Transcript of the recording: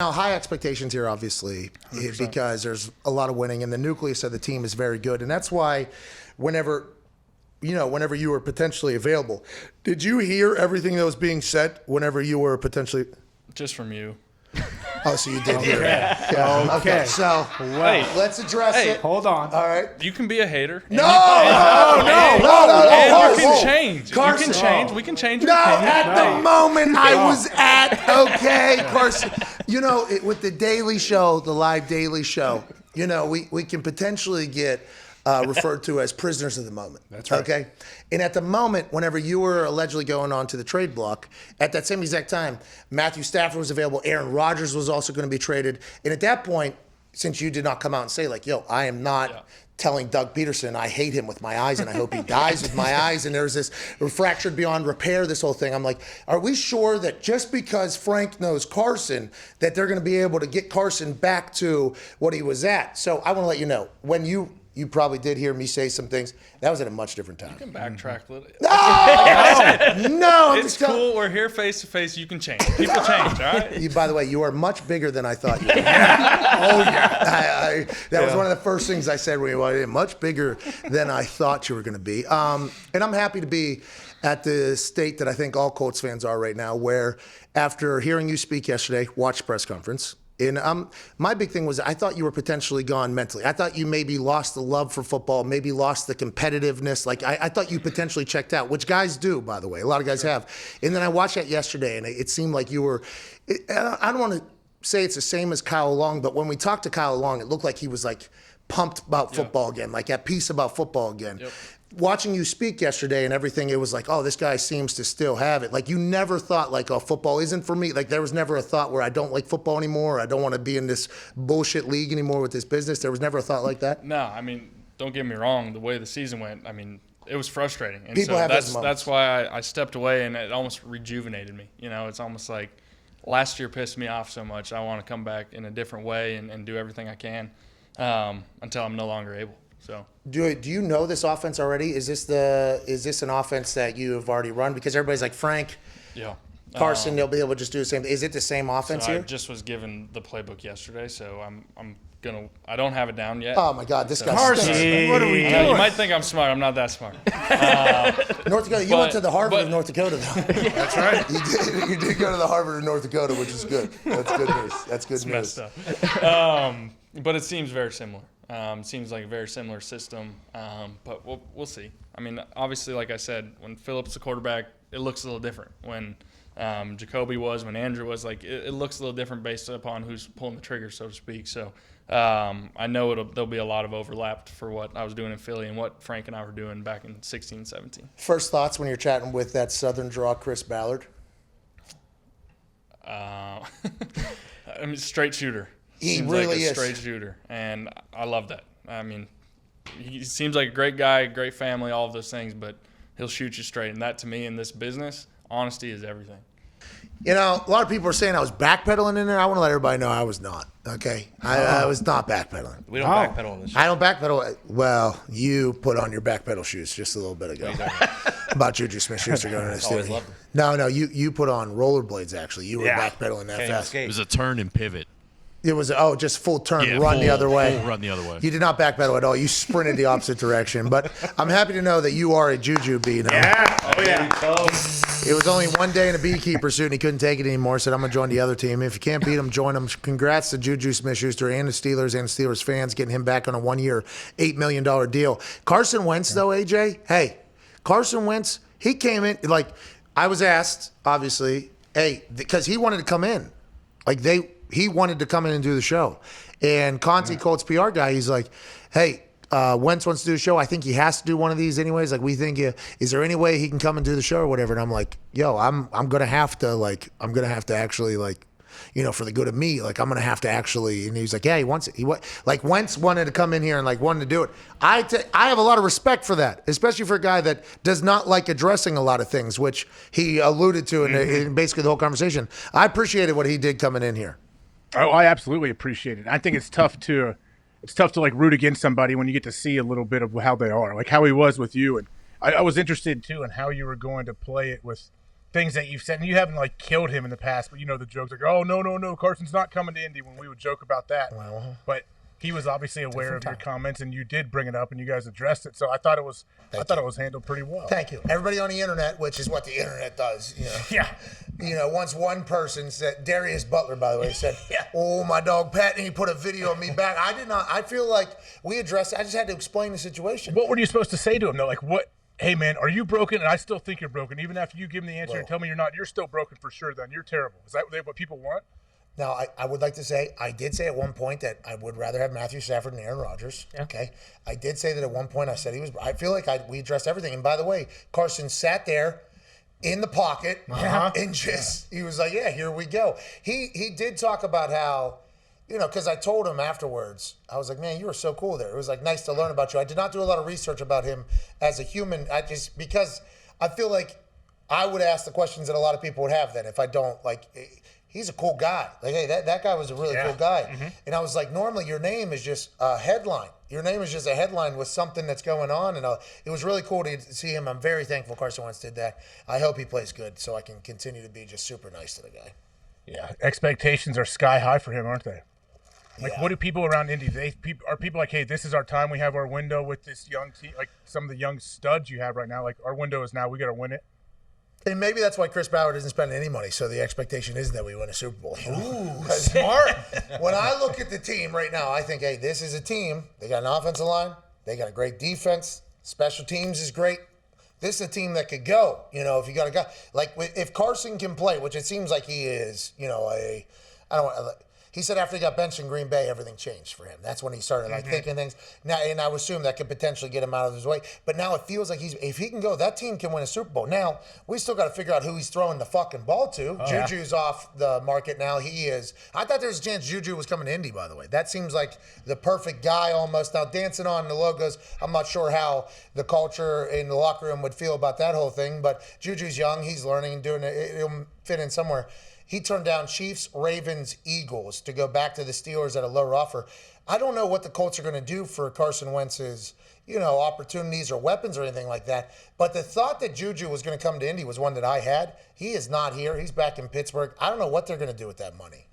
Now, high expectations here, obviously, 100%. because there's a lot of winning, and the nucleus of the team is very good. And that's why whenever you were potentially available, did you hear everything that was being said whenever you were potentially? Just from you. Oh, so you did hear it. Yeah. Okay. So let's address it. Hold on. All right. You can be a hater. No. And you can change. Carson. You can change. We can change your No, opinion. at the moment I was at, okay, Carson. With the Daily Show, the live Daily Show, we can potentially get referred to as prisoners of the moment. That's right. Okay? And at the moment, whenever you were allegedly going on to the trade block, at that same exact time, Matthew Stafford was available, Aaron Rodgers was also going to be traded. And at that point, since you did not come out and say, I am not telling Doug Peterson I hate him with my eyes and I hope he dies with my eyes, and there's this fractured beyond repair, this whole thing. I'm like, are we sure that just because Frank knows Carson, that they're going to be able to get Carson back to what he was at? So I want to let you know, when you probably did hear me say some things, that was at a much different time. You can backtrack a little. No, It's cool. We're here face to face. You can change. People change, all right? By the way, you are much bigger than I thought you were. That was one of the first things I said when you were much bigger than I thought you were going to be. And I'm happy to be at the state that I think all Colts fans are right now, where after hearing you speak yesterday, watched press conference, and my big thing was I thought you were potentially gone mentally. I thought you maybe lost the love for football, maybe lost the competitiveness. I thought you potentially checked out, which guys do, by the way. A lot of guys have. And then I watched that yesterday, and it seemed like you were I don't want to say it's the same as Kyle Long, but when we talked to Kyle Long, it looked like he was pumped about football again, at peace about football again. Yep. Watching you speak yesterday and everything, it was this guy seems to still have it. You never thought football isn't for me. There was never a thought where I don't like football anymore. I don't want to be in this bullshit league anymore with this business. There was never a thought like that. No, don't get me wrong. The way the season went, it was frustrating. And People have those moments. That's why I stepped away, and it almost rejuvenated me. It's almost like last year pissed me off so much. I want to come back in a different way and do everything I can until I'm no longer able. So do you know this offense already? Is this an offense that you have already run? Because everybody's like, Frank, Carson, they'll be able to just do the same. Is it the same offense here? I just was given the playbook yesterday, so I don't have it down yet. Oh my God, this guy. Carson, what are we doing? You might think I'm smart. I'm not that smart. North Dakota. You went to the Harvard of North Dakota, though. That's right. You did go to the Harvard of North Dakota, which is good. That's good news. That's good news. Messed up. But it seems very similar. Seems like a very similar system, but we'll see. Obviously, like I said, when Phillips the quarterback, it looks a little different. When Jacoby was, when Andrew was, it looks a little different based upon who's pulling the trigger, so to speak. So I know there'll be a lot of overlap for what I was doing in Philly and what Frank and I were doing back in 16, 17. First thoughts when you're chatting with that Southern draw, Chris Ballard? Straight shooter. He seems really like a is. straight shooter, and I love that. He seems like a great guy, great family, all of those things, but he'll shoot you straight. And that, to me, in this business, honesty is everything. A lot of people are saying I was backpedaling in there. I want to let everybody know I was not, okay? I was not backpedaling. We don't backpedal on this show. I don't backpedal. Well, you put on your backpedal shoes just a little bit ago. About Juju Smith-Schuster going to the Always city. loved them. No, you put on rollerblades, actually. You were backpedaling that Can't even fast. skate. It was a turn and pivot. It was, just full turn, Yeah, run the other way. Full run the other way. You did not backpedal at all. You sprinted the opposite direction. But I'm happy to know that you are a Juju bee now. Yeah. Oh, yeah. It was only one day in a beekeeper suit, and he couldn't take it anymore. Said, I'm going to join the other team. If you can't beat him, join him. Congrats to Juju Smith-Schuster and the Steelers fans getting him back on a one-year, $8 million deal. Carson Wentz, though, AJ, hey, Carson Wentz, he came in, I was asked, obviously, because he wanted to come in. He wanted to come in and do the show. And Conti, Colts PR guy, he's like, hey, Wentz wants to do a show. I think he has to do one of these anyways. We think, is there any way he can come and do the show or whatever? And I'm like, yo, I'm going to have to actually, for the good of me, I'm going to have to actually, and he's like, yeah, he wants it. Wentz wanted to come in here and wanted to do it. I have a lot of respect for that, especially for a guy that does not like addressing a lot of things, which he alluded to in basically the whole conversation. I appreciated what he did coming in here. Oh, I absolutely appreciate it. I think it's tough to root against somebody when you get to see a little bit of how they are, how he was with you. And I was interested too in how you were going to play it with things that you've said, and you haven't like killed him in the past, but you know the jokes like, oh no, Carson's not coming to Indy when we would joke about that. Well, but he was obviously aware of your comments, and you did bring it up, and you guys addressed it. So I thought it was handled pretty well. Thank you, everybody on the internet, which is what the internet does. You know. Yeah. You know, once one person said, Darius Butler, by the way, said, "Oh, my dog Pat," and he put a video of me back. I did not. I feel like we addressed it. I just had to explain the situation. What were you supposed to say to him though? Like, what? Hey man, are you broken? And I still think you're broken, even after you give me the answer and tell me you're not. You're still broken for sure. Then you're terrible. Is that what people want? Now, I would like to say, I did say at one point that I would rather have Matthew Stafford than Aaron Rodgers. Yeah. Okay. I did say that at one point. I said I feel like we addressed everything. And by the way, Carson sat there in the pocket and he was like, yeah, here we go. He did talk about how, you know, because I told him afterwards, I was like, man, you were so cool there. It was like nice to learn about you. I did not do a lot of research about him as a human. Because I feel like I would ask the questions that a lot of people would have then if I don't like. He's a cool guy. Like, hey, that guy was a really cool guy. Mm-hmm. And I was like, normally your name is just a headline. Your name is just a headline with something that's going on. And it was really cool to see him. I'm very thankful Carson Wentz did that. I hope he plays good so I can continue to be just super nice to the guy. Yeah, expectations are sky high for him, aren't they? Like, what do people around Indy, are people like, hey, this is our time. We have our window with this young team, like some of the young studs you have right now. Like, our window is now. We got to win it. And maybe that's why Chris Ballard isn't spending any money, so the expectation isn't that we win a Super Bowl. Ooh, smart. When I look at the team right now, I think, hey, this is a team. They got an offensive line. They got a great defense. Special teams is great. This is a team that could go. You know, if you got a guy. Like, if Carson can play, which it seems like he is, you know, he said after he got benched in Green Bay, everything changed for him. That's when he started thinking things. Now, and I would assume that could potentially get him out of his way. But now it feels like if he can go, that team can win a Super Bowl. Now, we still got to figure out who he's throwing the fucking ball to. Juju's off the market now. He is. I thought there was a chance Juju was coming to Indy, by the way. That seems like the perfect guy almost. Now, dancing on the logos, I'm not sure how the culture in the locker room would feel about that whole thing. But Juju's young. He's learning and doing it. It'll fit in somewhere. He turned down Chiefs, Ravens, Eagles to go back to the Steelers at a lower offer. I don't know what the Colts are going to do for Carson Wentz's, you know, opportunities or weapons or anything like that. But the thought that Juju was going to come to Indy was one that I had. He is not here. He's back in Pittsburgh. I don't know what they're going to do with that money.